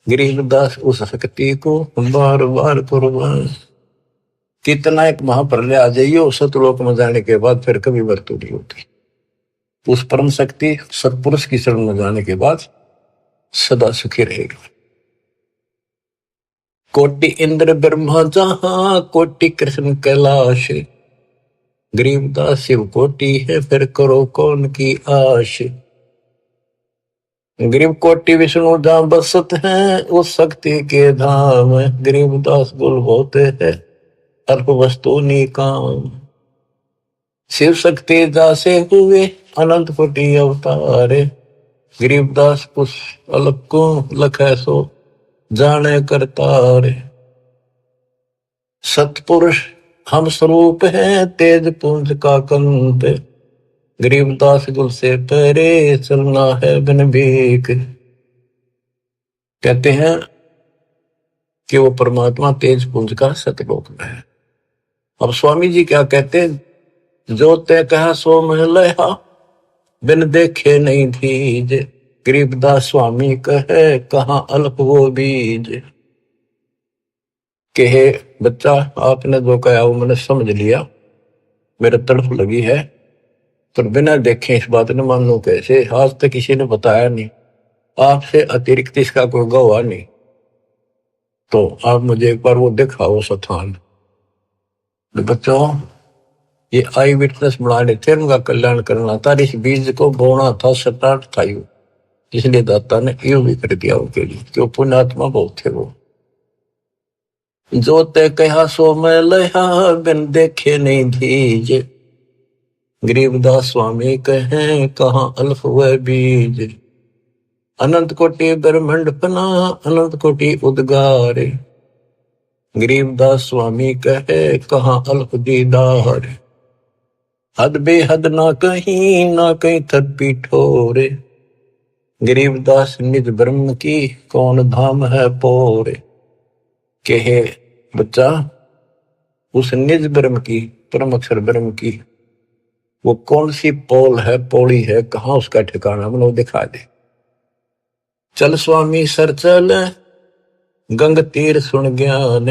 गरीबदास उस शक्ति को बार बार कुर्बान। कितना एक महाप्रलय आ जाइए सतलोक में जाने के बाद फिर कभी मृत्यु नहीं होती। उस परम शक्ति सत्पुरुष की शरण में जाने के बाद सदा सुखी रहेगा। कोटि इंद्र ब्रह्मा जहां कोटि कृष्ण कैलाश, गरीबदास शिव कोटि है फिर करो कौन की आश। गरीब कोटि विष्णु जहां बसत हैं उस शक्ति के धाम, गरीबदास गुल होते हैं अल्प वस्तु निकाम। शिव शक्ति जासे हुए अनंत कोटि अवतार, गरीबदास कुछ अलग को लखै सो जाने करतार। सतपुरुष हम स्वरूप हैं तेज पुंज का कंत, गरीबदास गुल से परे चलना है बिन भीख। कहते हैं कि वो परमात्मा तेज पुंज का सतलोक में है। अब स्वामी जी क्या कहते हैं, जो तय कहा सो महलया बिन देखे नहीं धीज, गरीबदास स्वामी कहे कहाँ अल्प वो बीज। कहे बच्चा आपने जो कहा वो मैंने समझ लिया, मेरे तड़फ लगी है, पर बिना देखे इस बात ने मानू कैसे। आज तक किसी ने बताया नहीं, आपसे अतिरिक्त इसका कोई गवाह नहीं, तो आप मुझे एक बार वो दिखाओ स्थान। बच्चों ये आई विटनेस बनाने थे, उनका कल्याण करना था, इस बीज को बोना था, स्टार्ट था यू। इसलिए दाता ने यो भी कर दिया उनके लिए, क्यों पुण्यात्मा बहुत थे वो। जो ते कहा सो मैं लहा, बिन देखे नहीं दीजे। गरीबदास स्वामी कहें कहाँ अल्फ व बीज। अनंत कोटि ब्रह्मांड पना, अनंत कोटि उद्गार। गरीबदास स्वामी कहे कहाँ अल्प दीदार। हद बेहद ना कहीं थद पीठोरे। गरीबदास निज ब्रह्म की, कौन धाम है पोरे। कहे बच्चा, उस निज ब्रह्म की, परम अक्षर ब्रह्म की वो कौन सी पोल है, पौड़ी है, कहाँ उसका ठिकाना, मतलब दिखा दे। चल स्वामी सर चल, गंग तीर सुन ज्ञान।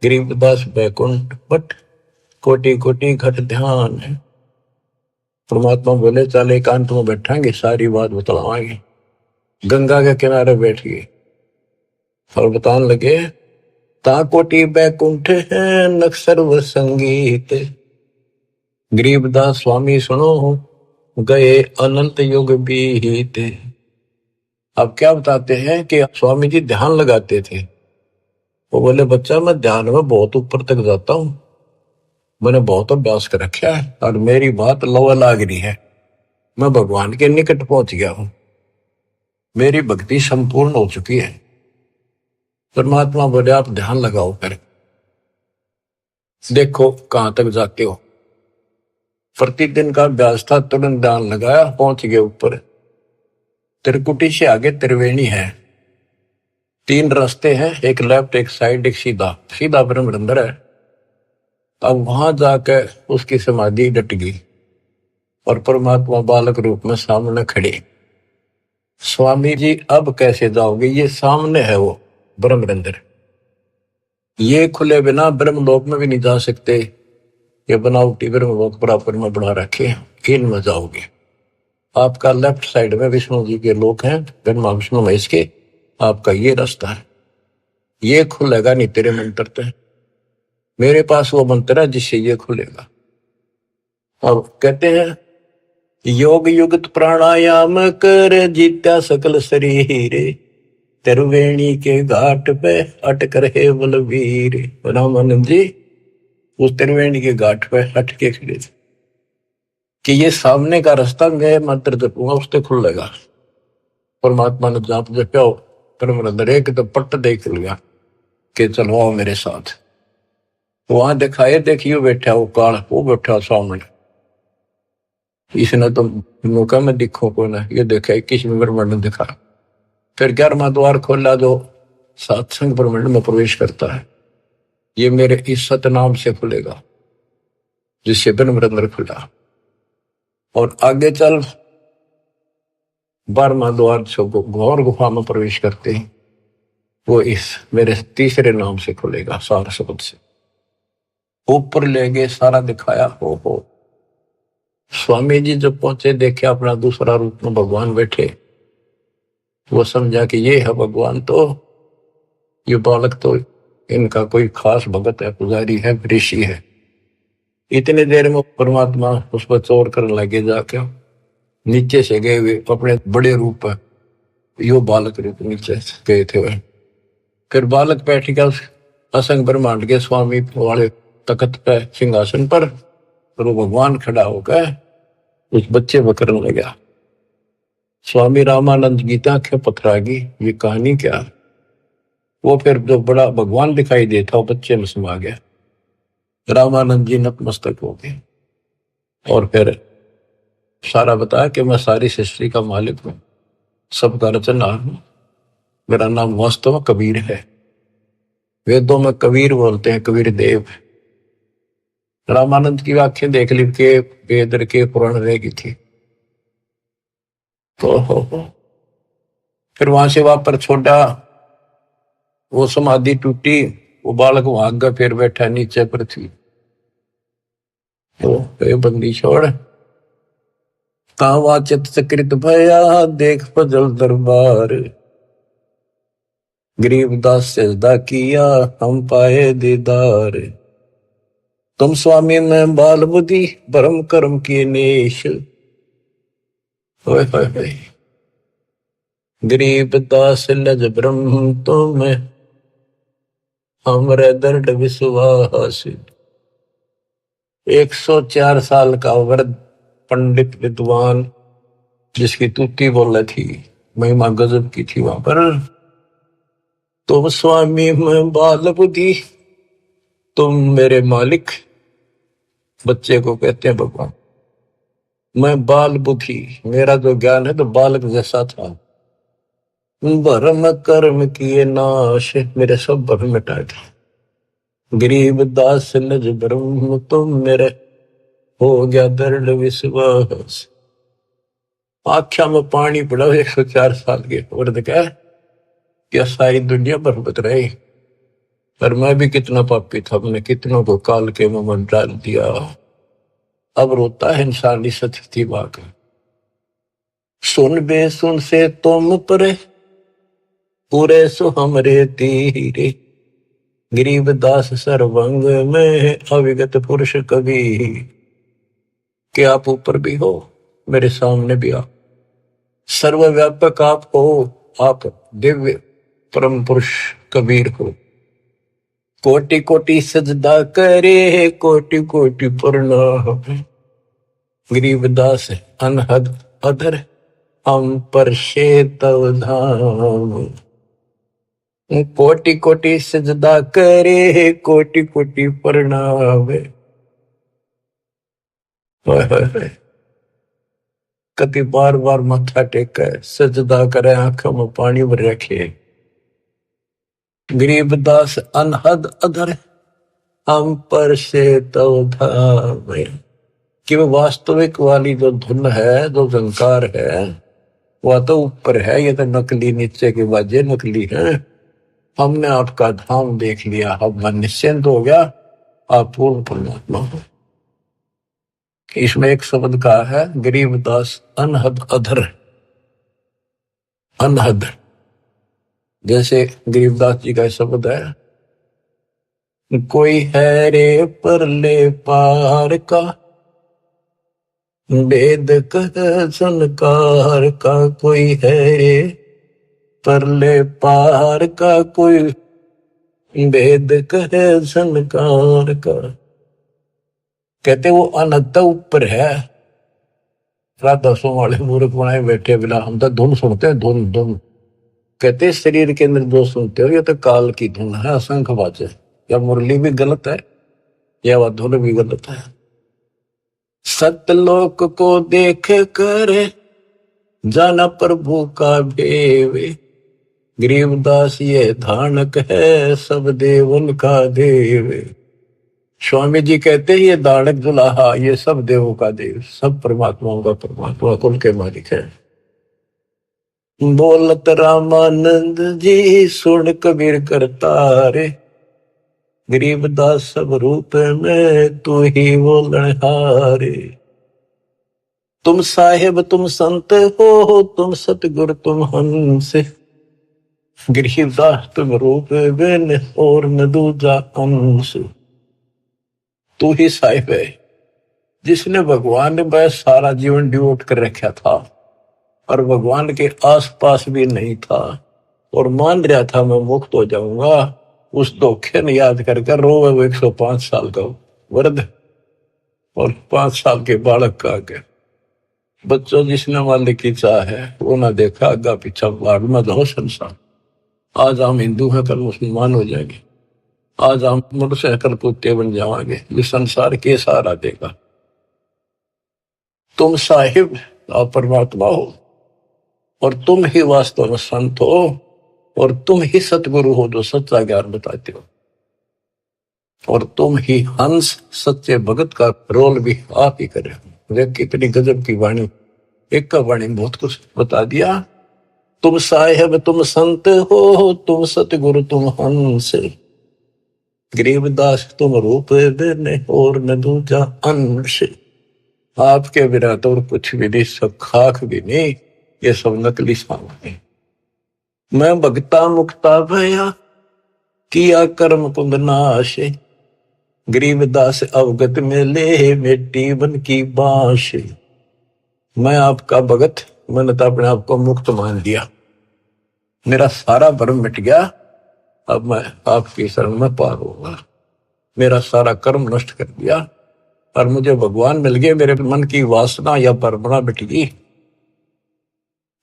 गरीबदास बैकुंठ बट, कोटि कोटि घट ध्यान। परमात्मा बोले चल एकांत में बैठांगे, सारी बात बतलावाएंगे। गंगा के किनारे बैठ गए और बताने लगे, ता कोटि बैकुंठ है नक सर्व संगीत। गरीबदास स्वामी सुनो, गए अनंत युग बीत। अब क्या बताते हैं कि स्वामी जी ध्यान लगाते थे। वो बोले बच्चा मैं ध्यान में बहुत ऊपर तक जाता हूं, मैंने बहुत अभ्यास कर रखा है और मेरी बात लवा लाग रही है, मैं भगवान के निकट पहुंच गया हूं, मेरी भक्ति संपूर्ण हो चुकी है। परमात्मा बोले आप ध्यान लगाओ, कर देखो कहां तक जाते हो। प्रतिदिन का अभ्यास था, तुरंत ध्यान लगाया, पहुंच गए ऊपर। त्रिकुटी से आगे त्रिवेणी है, 3 रास्ते हैं, एक लेफ्ट एक साइड एक सीधा, सीधा ब्रह्म अंदर है। अब वहां जाकर उसकी समाधि डट गई और परमात्मा बालक रूप में सामने खड़े। स्वामी जी अब कैसे जाओगे, ये सामने है वो ब्रह्म अंदर, ये खुले बिना ब्रह्मलोक में भी नहीं जा सकते। ये बनावटी ब्रह्मलोक बराबर में बना रखे, इनमें जाओगे। आपका लेफ्ट साइड में विष्णु जी के लोक हैं, ब्रह्मा विष्णु महेश के, आपका ये रास्ता है, ये खुलेगा नहीं तेरे मंत्र से। मेरे पास वो मंत्र है जिससे ये खुलेगा। अब कहते हैं योग युक्त प्राणायाम कर, जीत्या सकल शरीर। त्रिवेणी के घाट पे अटक रहे बलवीर। रामानंद जी उस त्रिवेणी के घाट पे अटके के खड़े थे कि ये सामने का रास्ता मैं मंत्र जपूंगा उससे खुलेगा। परमात्मा ने जाप जप्या, परम अंदर एक तो पट्ट देख लिया कि चलो आओ मेरे साथ। वहां दिखाए, देखियो बैठा वो काल, वो बैठा सामने। इसने तो मौका में दिखो को ना, ये देखा 21वें ब्रह्मांड दिखा। फिर 11वां द्वार खोला जो सत्संग ब्रह्मांड में प्रवेश करता है, ये मेरे इस सतनाम से खुलेगा जिससे ब्रह्म अंदर खुला। और आगे चल 12वां द्वार से घोर गुफा में प्रवेश करते हैं, वो इस मेरे तीसरे नाम से खुलेगा, सार शब्द से। ऊपर ले गए, सारा दिखाया। हो स्वामी जी जब पहुंचे, देखे अपना दूसरा रूप में भगवान बैठे। वो समझा कि ये है भगवान, तो ये बालक तो इनका कोई खास भगत है, पुजारी है, ऋषि है। इतने देर में परमात्मा उस पर चोर करने लगे, जाके नीचे से गए हुए अपने बड़े रूप है, यो बालक रूप नीचे गए थे वह। फिर बालक बैठ गया उस असंग ब्रह्मांड के स्वामी वाले तख्त पे, सिंहासन पर, और वो भगवान खड़ा होकर उस बच्चे पर करने लगा। स्वामी रामानंद की आंखें पथरागी, ये कहानी क्या। वो फिर जो बड़ा भगवान दिखाई देता वो बच्चे में समा गया। रामानंद जी नतमस्तक हो गए और फिर सारा बताया कि मैं सारी सृष्टि का मालिक हूं, सबका रचनहार हूं, मेरा नाम वास्तव में कबीर है। वेदों में कबीर बोलते हैं, कबीर देव। रामानंद की आंखें देख ली के वेद के पुराण रह गई थी। तो फिर वहां से वापस छोड़ा, वो समाधि टूटी, वो बालक वहां गया, फिर बैठा नीचे पृथ्वी। तो बंदी छोड़, कावा चित कृत भया, देख फजल दरबार। गरीबदास सजदा किया, हम पाए दीदार। तुम स्वामी में बाल बुद्धि, भरम कर्म किए नेश। गरीब दास लज ब्रह्म तुम हमरे दर्द विश्वास। 104 साल का वृद्ध पंडित विद्वान जिसकी तुति बोले थी, महिमा गजब की थी वहां पर। तुम स्वामी मैं बाल बुद्धि, तुम मेरे मालिक। बच्चे को कहते हैं भगवान। मैं बाल बुद्धि, मेरा जो ज्ञान है तो बालक जैसा था। भरम कर्म किए नाश, मेरे सब भरम मिटाए थे। गरीब दास लज ब्रह्म तुम मेरे, हो गया दृढ़ विश्वास। आख्या में पानी पड़ा 104 साल के वृद्ध का, क्या सारी दुनिया बरबत रही। पर मैं भी कितना पापी था, मैंने कितनों को काल के मुंह में डाल दिया। अब रोता है इंसानी सती बाग। सुन बे सुन से तुम परे, पूरे सो हमरे तीरे। गरीब दास सर्वंग में अविगत पुरुष कबीर। कि आप ऊपर भी हो, मेरे सामने भी आप। सर्वव्यापक आप हो, आप दिव्य परम पुरुष कबीर हो। कोटि कोटि सजदा करे, कोटि कोटि प्रणाम। गरीबदास अनहद अधर, हम पर तव धाम। कोटि कोटि सजदा करे, कोटि कोटि प्रणाम। कति बार बार मत्था टेके सजदा करे, आंखों में पानी भर रखे। गरीबदास अनहद अधर, हम पर तव धाम। कि वो वास्तविक वाली जो धुन है, जो झंकार है, वह तो ऊपर है, ये तो नकली नीचे के बाजे नकली है। हमने आपका धाम देख लिया, अब मन निश्चिंत हो गया, आप पूर्ण परमात्मा हो। इसमें एक शब्द का है, गरीबदास अनहद अधर। अनहद जैसे गरीबदास जी का शब्द है, कोई है रे परले पार का, वेद कह संकार का। कोई है रे परले पार का, कोई वेद कहे संकार का। कहते वो अनंत ऊपर है। राधा सो वाले मूर्ख बनाए बैठे बिना, हम तो धुन सुनते हैं, धुन धुन। कहते शरीर के अंदर जो सुनते हो ये तो काल की धुन है, असंख बाजे। या मुरली भी गलत है, या वह धुन भी गलत है। सतलोक को देख कर जाना प्रभु का भेवे। गरीबदास ये धानक है, सब देवन का देव। स्वामी जी कहते हैं ये दानक दुलाहा, ये सब देवों का देव, सब परमात्माओं का परमात्मा, कुल के मालिक है। बोलत रामानंद जी सुन कबीर करता रे, गरीबदास सब रूप में तू ही बोलनहारे। तुम साहेब तुम संत हो, तुम सतगुरु तुम हंस। गरीबदास तुम रूप बिन और न दूजा अंश। तू ही साहिब है जिसने भगवान ने बस सारा जीवन डिवोट कर रखा था और भगवान के आसपास भी नहीं था और मान रहा था मैं मुक्त हो जाऊंगा। उस धोखे ने याद कर रोवे वो 105 साल का वृद्ध और 5 साल के बालक का आगे। बच्चों जिसने मालिक की चाह है वो ना देखा आगा पीछा, बाढ़ में दो संसार। आज हम हिंदू हैं, कल मुसलमान हो जाएंगे। आज हम मनुष्य हैं, कल कुत्ते बन जाएंगे। ये संसार के सहारा देगा। तुम साहिब और परमात्मा हो और तुम ही वास्तव में संत हो और तुम ही सतगुरु हो जो सच्चा ज्ञान बताते हो और तुम ही हंस सच्चे भगत का रोल भी आप ही करे। देख कितनी गजब की वाणी, एक का वाणी बहुत कुछ बता दिया। तुम साहिब तुम संत हो, तुम सतगुरु तुम हंस। गरीबदास तुम रूप देने और न दूजा अंश। आपके बिना तो और कुछ भी नहीं, सब खाक भी नहीं, ये सब नकली सामान। मैं भगता मुक्ता भया किया कर्म कुंद नाश। गरीबदास अवगत में ले बेटी बन की बांश। मैं आपका भगत, मैंने तो अपने आप को मुक्त मान लिया। मेरा सारा भ्रम मिट गया, अब मैं आपकी शरण में पार होगा। मेरा सारा कर्म नष्ट कर दिया और मुझे भगवान मिल गए। मेरे मन की वासना या परंपरा मिट गई।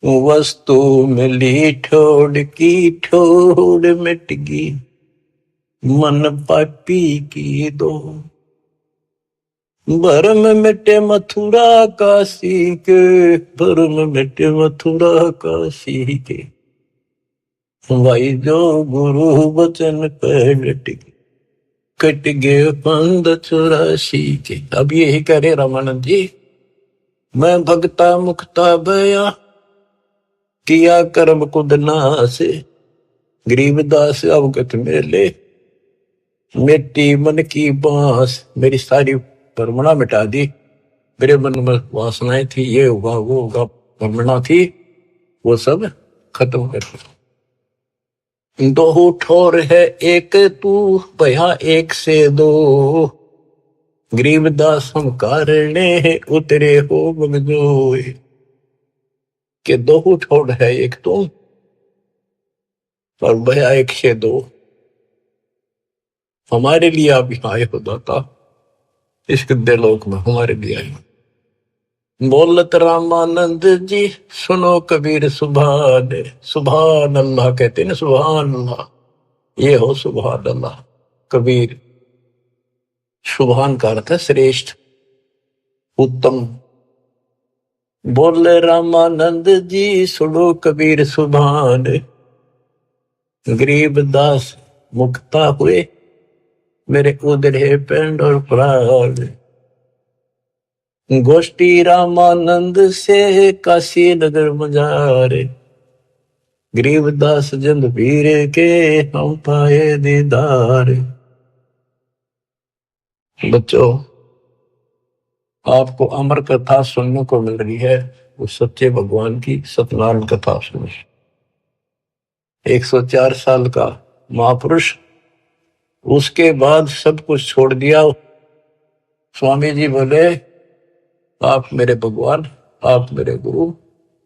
वस्तु मिली ठोड़ की ठोड़ मिट गई, मन पापी की दो। भरम मिटे मथुरा काशी के, भरम मिटे मथुरा काशी के, भाई जो गुरु वचन पे डट गए, कट गए पंद 84 के। अब यही करे रामानंद जी, मैं भक्ता मुक्ता भया, किया कर्म कुद नासे, गरीबदास अवगत मेले, मिट्टी मन की बांस। मेरी सारी परमणा मिटा दी। मेरे मन में वासनाएं थी, ये होगा वो होगा, परमणा थी, वो सब खत्म कर दी। दो ठोर है एक तू, भया एक से दो, गरीबदास हम कारणे उतरे हो बगजोए। के दो ठोर है एक तू और भया एक से दो। हमारे लिए आप यहाँ आए हो दाता, इस गद्दे लोक में हमारे लिए आए हो। बोलत रामानंद जी सुनो कबीर सुभान, सुभान अल्लाह कहते ना, सुभान अल्लाह, ये हो सुभान अल्लाह। कबीर, सुभान का अर्थ है श्रेष्ठ, उत्तम। बोले रामानंद जी सुनो कबीर सुभान, गरीबदास मुक्ता हुए, मेरे उधरे पेंड और प्राण। गोष्ठी रामानंद से काशी नगर मजारे, गरीबदास जंद वीर के हम पाए दीदार। बच्चों, आपको अमर कथा सुनने को मिल रही है, उस सच्चे भगवान की सत्यनारायण कथा सुनो। 104 साल का महापुरुष, उसके बाद सब कुछ छोड़ दिया। स्वामी जी बोले, आप मेरे भगवान, आप मेरे गुरु,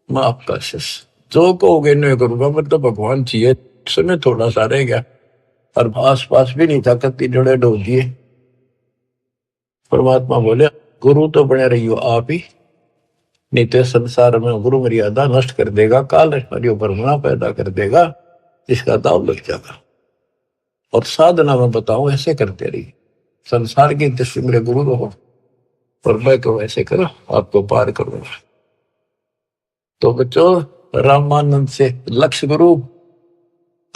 मैं आपका शिष्य, जो कहोगे नहीं करूंगा। मतलब भगवान चाहिए, समय थोड़ा सा रह गया और आस पास भी नहीं था, कत्ती जोड़े ढो दिए। परमात्मा बोले, गुरु तो बने रही हो आप ही, नहीं तो संसार में गुरु मर्यादा नष्ट कर देगा, काल हरियो परमना पैदा कर देगा, इसका दाव लग जाएगा। और साधना में बताऊं, ऐसे करते रहिए, संसार की दृष्टि मेरे गुरु रहो और मैं तो ऐसे करो, आपको पार करूंगा। तो बच्चों, रामानंद से लक्ष्य गुरु,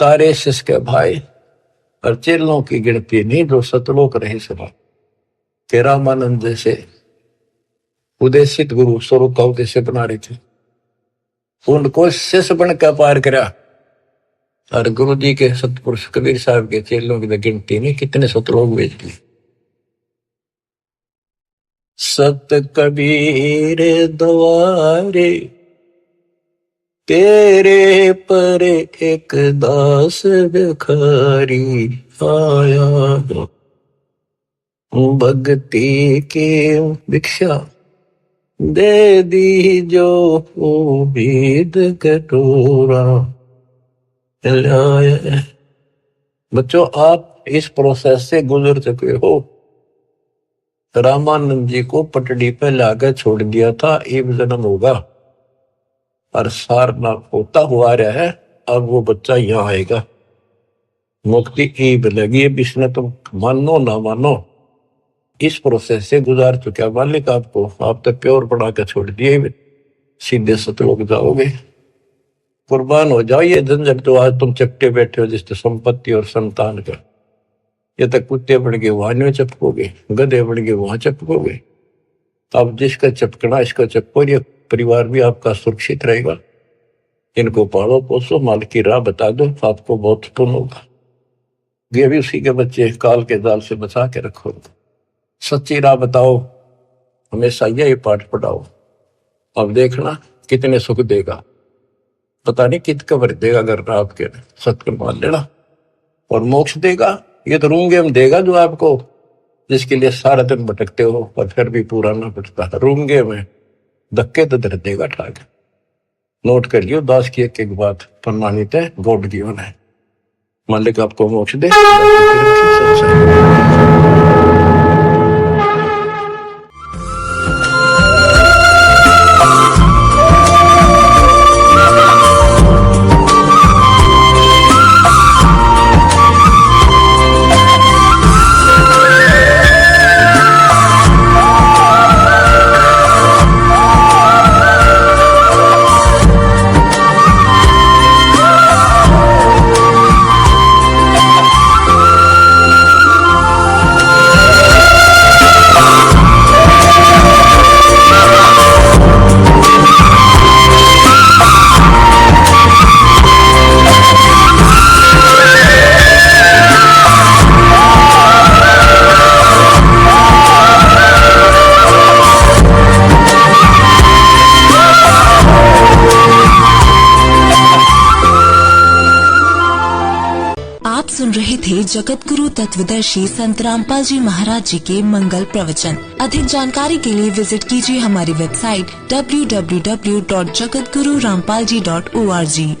तारे शिष्य के भाई और चेलों की गिनती नहीं, जो सतलोक रहे सभा के। रामानंद जैसे उद्देशित गुरु स्वरूप का उद्देश्य बना रहे थे, उनको शिष्य बनकर पार करा। और गुरु जी के सतपुरुष कबीर साहब के चेलों की गिनती नहीं, कितने सतलोक भेज दिए। सत कबीर द्वारे, तेरे पर एक दास भिखारी आया, भक्ति की भिक्षा दे दी जो उम्मीद कटोरा लाया। बच्चों, आप इस प्रोसेस से गुजर चुके हो। रामानंद जी को पटड़ी पे लाकर छोड़ दिया था, एक जन्म होगा और सारनाथ होता हुआ रहा है। अब वो बच्चा यहाँ आएगा, मुक्ति ईब लगी। अब इसने तुम मानो ना मानो, इस प्रोसेस से गुजार चुका मालिक आपको। आप तो प्योर बना के छोड़ दिए, सीधे सतलोक जाओगे। कुर्बान हो जाओ ये झंझट जो आज तुम चपटे बैठे हो, जिससे संपत्ति और संतान का। ये तक कुत्ते बन के वहां नहीं चपकोगे, गधे बन के वहां चपकोगे। अब जिसका चपकना इसका चपको, ये परिवार भी आपका सुरक्षित रहेगा। इनको पालो पोसो, माल की राह बता दो, आपको बहुत पुण्य होगा। ये भी उसी के बच्चे, काल के जाल से बचा के रखो। सच्ची राह बताओ, हमेशा यही पाठ पढ़ाओ। अब देखना कितने सुख देगा, पता नहीं कित कबर देगा। अगर आपके सत्य मान लेना, और मोक्ष देगा, ये तो रूंगे में देगा जो आपको, जिसके लिए सारा दिन भटकते हो और फिर भी पूरा ना भटका। रूंगे में धक्के तो दर देगा ठाक। नोट कर लियो, दास की एक एक बात प्रमाणित है, गॉड गिवन है। मालिक आपको मोक्ष दे। आप सुन रहे थे जगत गुरु तत्वदर्शी संत रामपाल जी महाराज जी के मंगल प्रवचन। अधिक जानकारी के लिए विजिट कीजिए हमारी वेबसाइट www.jagatgururampalji.org।